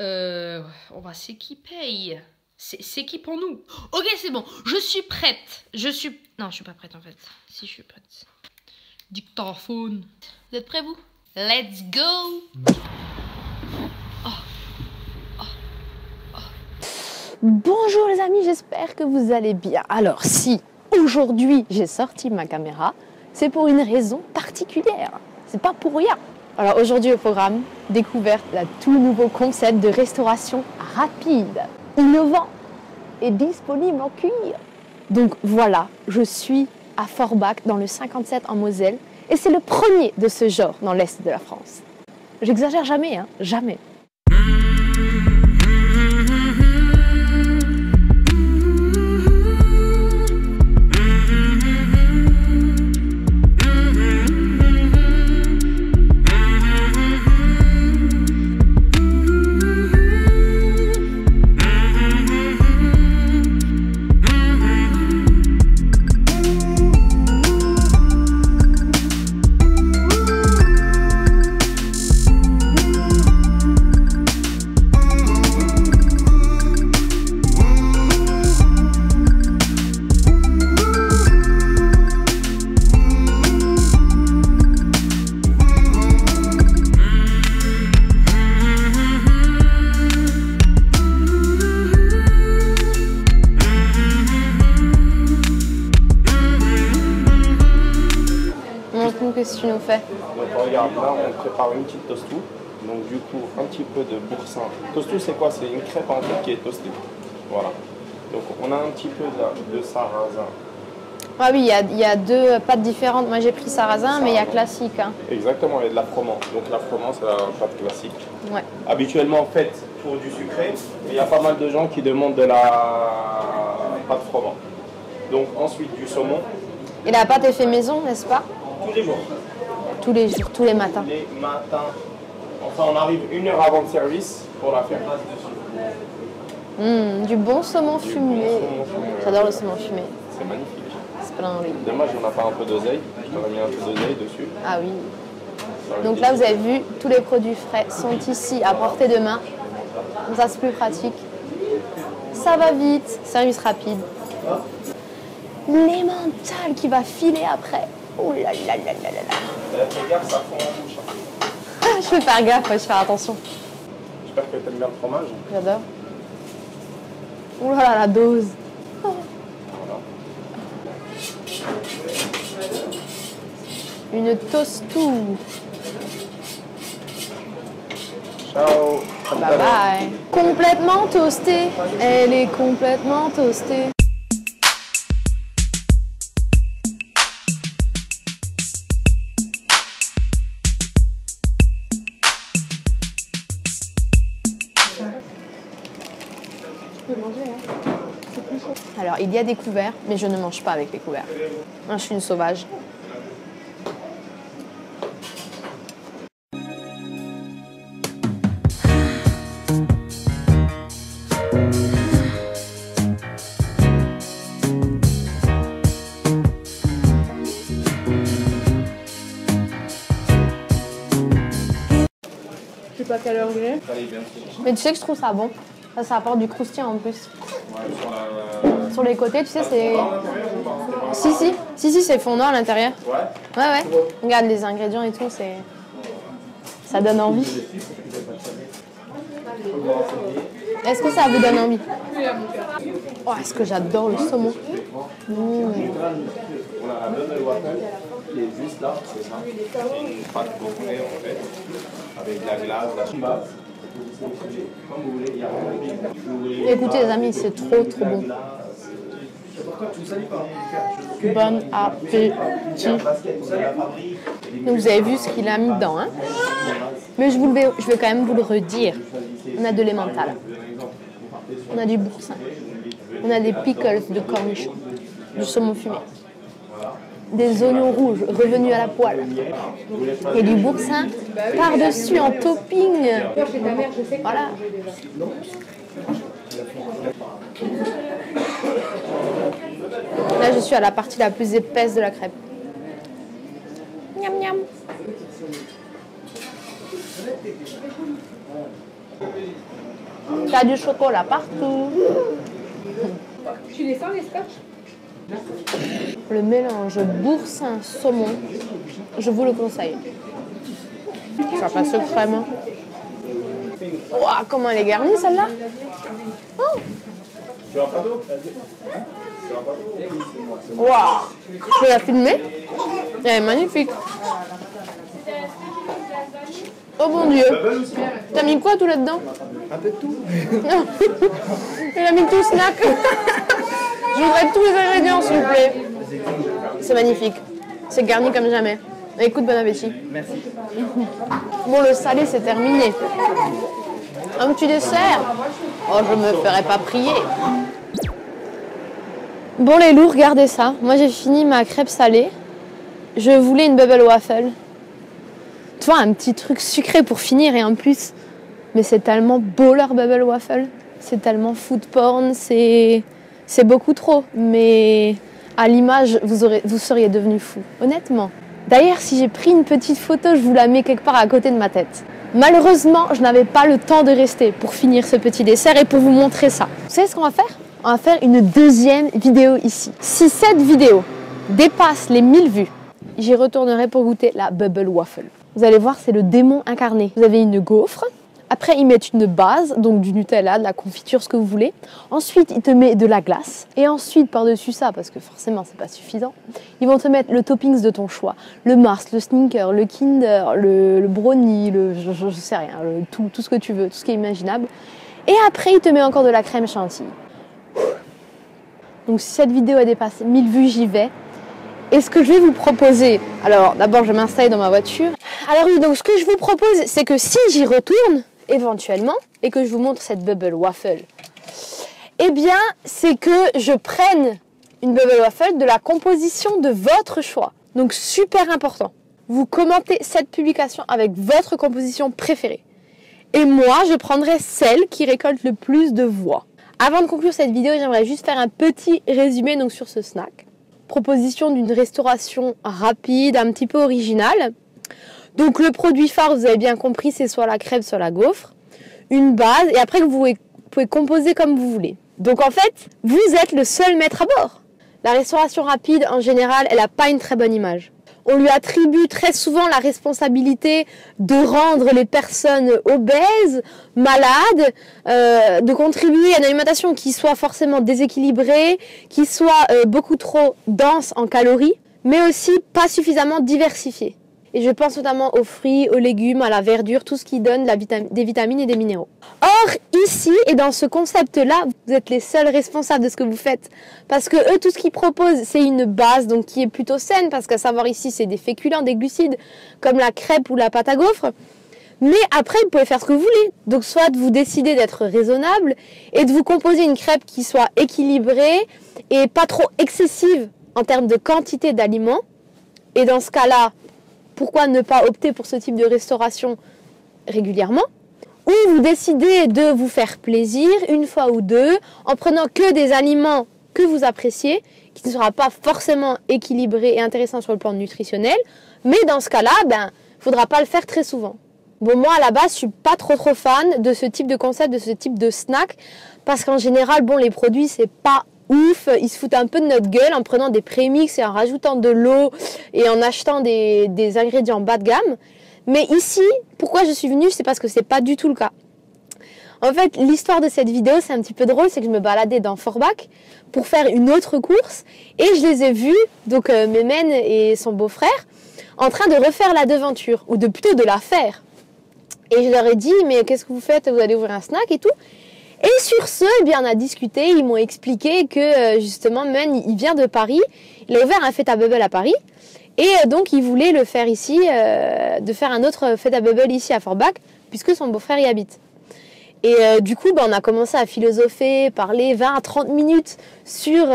On va c'est qui paye? C'est qui pour nous? Ok, c'est bon. Je suis prête. Non, je suis pas prête en fait. Si, je suis prête. Dictaphone. Vous êtes prêts, vous? Let's go! Bonjour les amis, j'espère que vous allez bien. Alors si aujourd'hui j'ai sorti ma caméra, c'est pour une raison particulière. C'est pas pour rien. Alors aujourd'hui au programme, découverte d'un tout nouveau concept de restauration rapide, innovant et disponible en cuir. Donc voilà, je suis à Forbach dans le 57 en Moselle et c'est le premier de ce genre dans l'est de la France. J'exagère jamais, hein, jamais. Qu'est-ce que tu nous fais? Donc regarde, là on prépare une petite toastou. Donc du coup un petit peu de boursin. Toastou c'est quoi? C'est une crêpe en fait qui est toastée. Voilà. Donc on a un petit peu de sarrasin. Ah oui, il y a deux pâtes différentes. Moi j'ai pris sarrasin, mais il y a classique. Hein. Exactement, il y a de la froment. Donc la froment c'est la pâte classique. Ouais. Habituellement faite pour du sucré, mais il y a pas mal de gens qui demandent de la pâte froment. Donc ensuite du saumon. Et la pâte est faite maison, n'est-ce pas? Tous les jours. Tous les jours, tous les matins. Tous les matins. Enfin, on arrive 1 heure avant le service pour la faire. Du bon saumon fumé. J'adore le saumon fumé. C'est magnifique. Splendide. Dommage, on n'a pas un peu d'oseille. Je t'aurais mis un peu d'oseille dessus. Ah oui. Donc là, vous avez vu, tous les produits frais sont ici à portée de main. Comme ça, c'est plus pratique. Ça va vite, service rapide. L'emmental qui va filer après. Oh là là là là là là. Fais gaffe, ça fond en bouche. Je vais faire gaffe, je vais faire attention. J'espère que tu aimes bien le fromage. J'adore. Oh là là, la dose. Voilà. Une toastou. Ciao. Bye bye. Complètement toastée. Elle est complètement toastée. Alors, il y a des couverts, mais je ne mange pas avec les couverts. Moi, je suis une sauvage. Je sais pas quelle heure il est. Mais tu sais que je trouve ça bon. Ça apporte du croustillant en plus. Sur les côtés, tu sais, c'est... Si, c'est fondant à l'intérieur. Ouais. Regarde les ingrédients et tout, c'est... Ça donne envie. Est-ce que ça vous donne envie? Oh, est-ce que j'adore le saumon. On a la donne de waffle qui est juste là, c'est ça. C'est une pâte gonflée en fait, avec de la glace, de la base. Comme vous voulez, il y a Écoutez les amis, c'est trop bon. Bon appétit. Donc vous avez vu ce qu'il a mis dedans, hein? Mais je vais quand même vous le redire. On a de l'emmental, on a du boursin, on a des pickles de cornichons, du saumon fumé, des oignons rouges revenus à la poêle et du boursin par-dessus en topping. Voilà. Là, je suis à la partie la plus épaisse de la crêpe. Miam miam. T'as du chocolat partout. Tu les sens les scotch? Le mélange boursin saumon, je vous le conseille. Ça passe crème. Ouah, comment elle est garnie celle-là. Oh. Tu as pas d'eau? Waouh, je peux la filmer. Elle est magnifique. Oh mon Dieu. T'as mis quoi tout là-dedans? Un peu de tout. Il a mis tout snack. Je voudrais tous les ingrédients s'il vous plaît. C'est magnifique. C'est garni comme jamais. Écoute, bon appétit. Merci. Bon, le salé c'est terminé. Un petit dessert. Oh, je me ferai pas prier. Bon les loups, regardez ça. Moi j'ai fini ma crêpe salée. Je voulais une bubble waffle. Tu vois, un petit truc sucré pour finir et en plus. Mais c'est tellement beau leur bubble waffle. C'est tellement food porn. C'est beaucoup trop. Mais à l'image, vous seriez devenu fou. Honnêtement. D'ailleurs, si j'ai pris une petite photo, je vous la mets quelque part à côté de ma tête. Malheureusement, je n'avais pas le temps de rester pour finir ce petit dessert et pour vous montrer ça. Vous savez ce qu'on va faire? On va faire une deuxième vidéo ici. Si cette vidéo dépasse les 1000 vues, j'y retournerai pour goûter la bubble waffle. Vous allez voir, c'est le démon incarné. Vous avez une gaufre. Après, ils mettent une base, donc du Nutella, de la confiture, ce que vous voulez. Ensuite, ils te mettent de la glace. Et ensuite, par-dessus ça, parce que forcément, c'est pas suffisant, ils vont te mettre le toppings de ton choix. Le Mars, le Snicker, le Kinder, le Brownie, je sais rien, tout ce que tu veux, tout ce qui est imaginable. Et après, ils te mettent encore de la crème chantilly. Donc, si cette vidéo a dépassé 1000 vues, j'y vais. Et ce que je vais vous proposer, alors d'abord, je m'installe dans ma voiture. Alors oui, donc ce que je vous propose, c'est que si j'y retourne, éventuellement, et que je vous montre cette bubble waffle, eh bien, c'est que je prenne une bubble waffle de la composition de votre choix. Donc, super important. Vous commentez cette publication avec votre composition préférée. Et moi, je prendrai celle qui récolte le plus de voix. Avant de conclure cette vidéo, j'aimerais juste faire un petit résumé donc, sur ce snack. Proposition d'une restauration rapide, un petit peu originale. Donc le produit phare, vous avez bien compris, c'est soit la crêpe, soit la gaufre. Une base, et après vous pouvez composer comme vous voulez. Donc en fait, vous êtes le seul maître à bord. La restauration rapide, en général, elle n'a pas une très bonne image. On lui attribue très souvent la responsabilité de rendre les personnes obèses, malades, de contribuer à une alimentation qui soit forcément déséquilibrée, qui soit beaucoup trop dense en calories, mais aussi pas suffisamment diversifiée. Et je pense notamment aux fruits, aux légumes, à la verdure, tout ce qui donne des vitamines et des minéraux. Or, ici, et dans ce concept-là, vous êtes les seuls responsables de ce que vous faites. Parce que eux, tout ce qu'ils proposent, c'est une base donc qui est plutôt saine, parce qu'à savoir ici, c'est des féculents, des glucides, comme la crêpe ou la pâte à gaufres. Mais après, vous pouvez faire ce que vous voulez. Donc, soit vous décidez d'être raisonnable et de vous composer une crêpe qui soit équilibrée et pas trop excessive en termes de quantité d'aliments. Et dans ce cas-là, pourquoi ne pas opter pour ce type de restauration régulièrement? Ou vous décidez de vous faire plaisir une fois ou deux en prenant que des aliments que vous appréciez, qui ne sera pas forcément équilibré et intéressant sur le plan nutritionnel. Mais dans ce cas-là, il ne faudra pas le faire très souvent. Bon, moi, à la base, je suis pas trop fan de ce type de concept, de ce type de snack, parce qu'en général, bon, les produits, c'est pas ouf, ils se foutent un peu de notre gueule en prenant des prémix et en rajoutant de l'eau et en achetant des ingrédients bas de gamme. Mais ici, pourquoi je suis venue, c'est parce que c'est pas du tout le cas. En fait, l'histoire de cette vidéo, c'est un petit peu drôle, c'est que je me baladais dans Forbach pour faire une autre course et je les ai vus, donc Mémène et son beau-frère, en train de refaire la devanture, ou plutôt de la faire. Et je leur ai dit, mais qu'est-ce que vous faites? Vous allez ouvrir un snack et tout? Et sur ce, eh bien, on a discuté, ils m'ont expliqué que justement, Men, il vient de Paris, il a ouvert un Feta Bubble à Paris, et donc il voulait le faire ici, de faire un autre Feta Bubble ici à Forbach, puisque son beau-frère y habite. Et du coup, on a commencé à philosopher, parler 20 à 30 minutes sur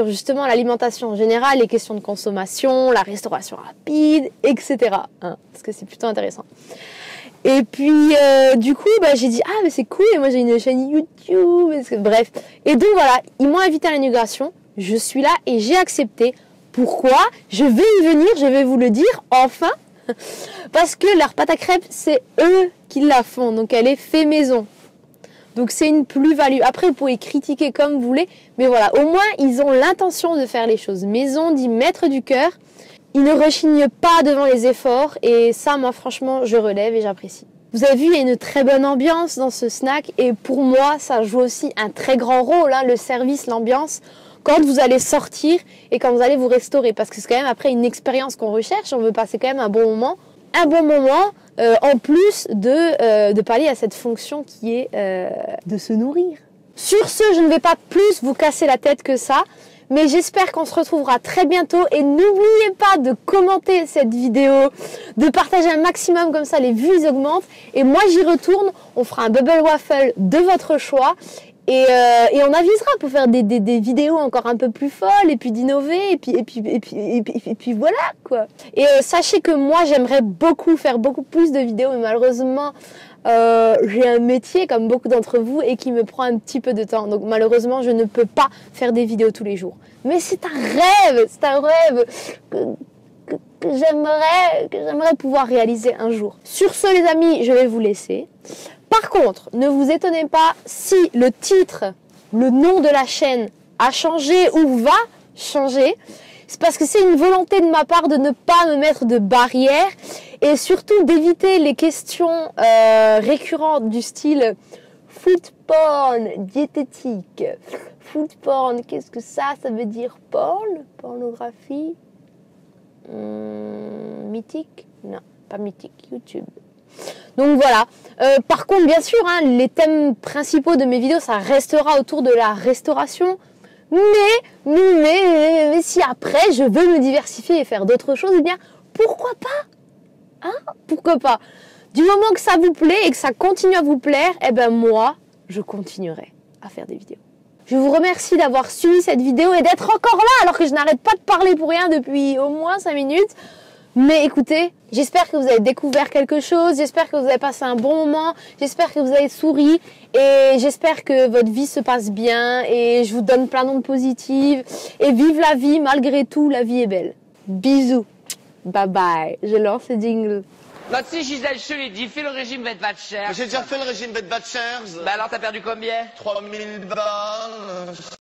justement l'alimentation en général, les questions de consommation, la restauration rapide, etc. Hein, parce que c'est plutôt intéressant. Et puis, du coup, j'ai dit, ah, mais c'est cool, et moi j'ai une chaîne YouTube, bref. Et donc voilà, ils m'ont invité à l'inauguration, je suis là et j'ai accepté. Pourquoi? Je vais y venir, je vais vous le dire, enfin, Parce que leur pâte à crêpes, c'est eux qui la font. Donc elle est fait maison. Donc c'est une plus-value. Après, vous pouvez critiquer comme vous voulez. Mais voilà, au moins, ils ont l'intention de faire les choses maison, d'y mettre du cœur. Ils ne rechignent pas devant les efforts. Et ça, moi, franchement, je relève et j'apprécie. Vous avez vu, il y a une très bonne ambiance dans ce snack. Et pour moi, ça joue aussi un très grand rôle, hein, le service, l'ambiance, quand vous allez sortir et quand vous allez vous restaurer. Parce que c'est quand même après une expérience qu'on recherche. On veut passer quand même un bon moment. Un bon moment, en plus de pallier à cette fonction qui est de se nourrir. Sur ce, je ne vais pas plus vous casser la tête que ça. Mais j'espère qu'on se retrouvera très bientôt et n'oubliez pas de commenter cette vidéo, de partager un maximum comme ça les vues augmentent et moi j'y retourne, on fera un bubble waffle de votre choix et on avisera pour faire des vidéos encore un peu plus folles et puis d'innover et puis voilà quoi. Et sachez que moi j'aimerais faire beaucoup plus de vidéos mais malheureusement j'ai un métier comme beaucoup d'entre vous et qui me prend un petit peu de temps. Donc malheureusement, je ne peux pas faire des vidéos tous les jours. Mais c'est un rêve que j'aimerais pouvoir réaliser un jour. Sur ce, les amis, je vais vous laisser. Par contre, ne vous étonnez pas si le titre, le nom de la chaîne a changé ou va changer. C'est parce que c'est une volonté de ma part de ne pas me mettre de barrières et surtout d'éviter les questions récurrentes du style food porn, diététique. Food porn, qu'est-ce que ça veut dire porn? Pornographie? Mythique? Non, pas mythique, YouTube. Donc voilà. Par contre, bien sûr, hein, les thèmes principaux de mes vidéos, ça restera autour de la restauration. Mais si après je veux me diversifier et faire d'autres choses, eh bien pourquoi pas? Hein? Pourquoi pas? Du moment que ça vous plaît et que ça continue à vous plaire, eh ben moi, je continuerai à faire des vidéos. Je vous remercie d'avoir suivi cette vidéo et d'être encore là alors que je n'arrête pas de parler pour rien depuis au moins 5 minutes. Mais écoutez, j'espère que vous avez découvert quelque chose, j'espère que vous avez passé un bon moment, j'espère que vous avez souri et j'espère que votre vie se passe bien et je vous donne plein d'ondes positives et vive la vie, malgré tout, la vie est belle. Bisous, bye bye, je lance le jingle. Bah si Gisèle, je te l'ai dit, fais le régime Bedvatcher. J'ai déjà fait le régime Bedvatcher. Bah alors t'as perdu combien? 3000 balles.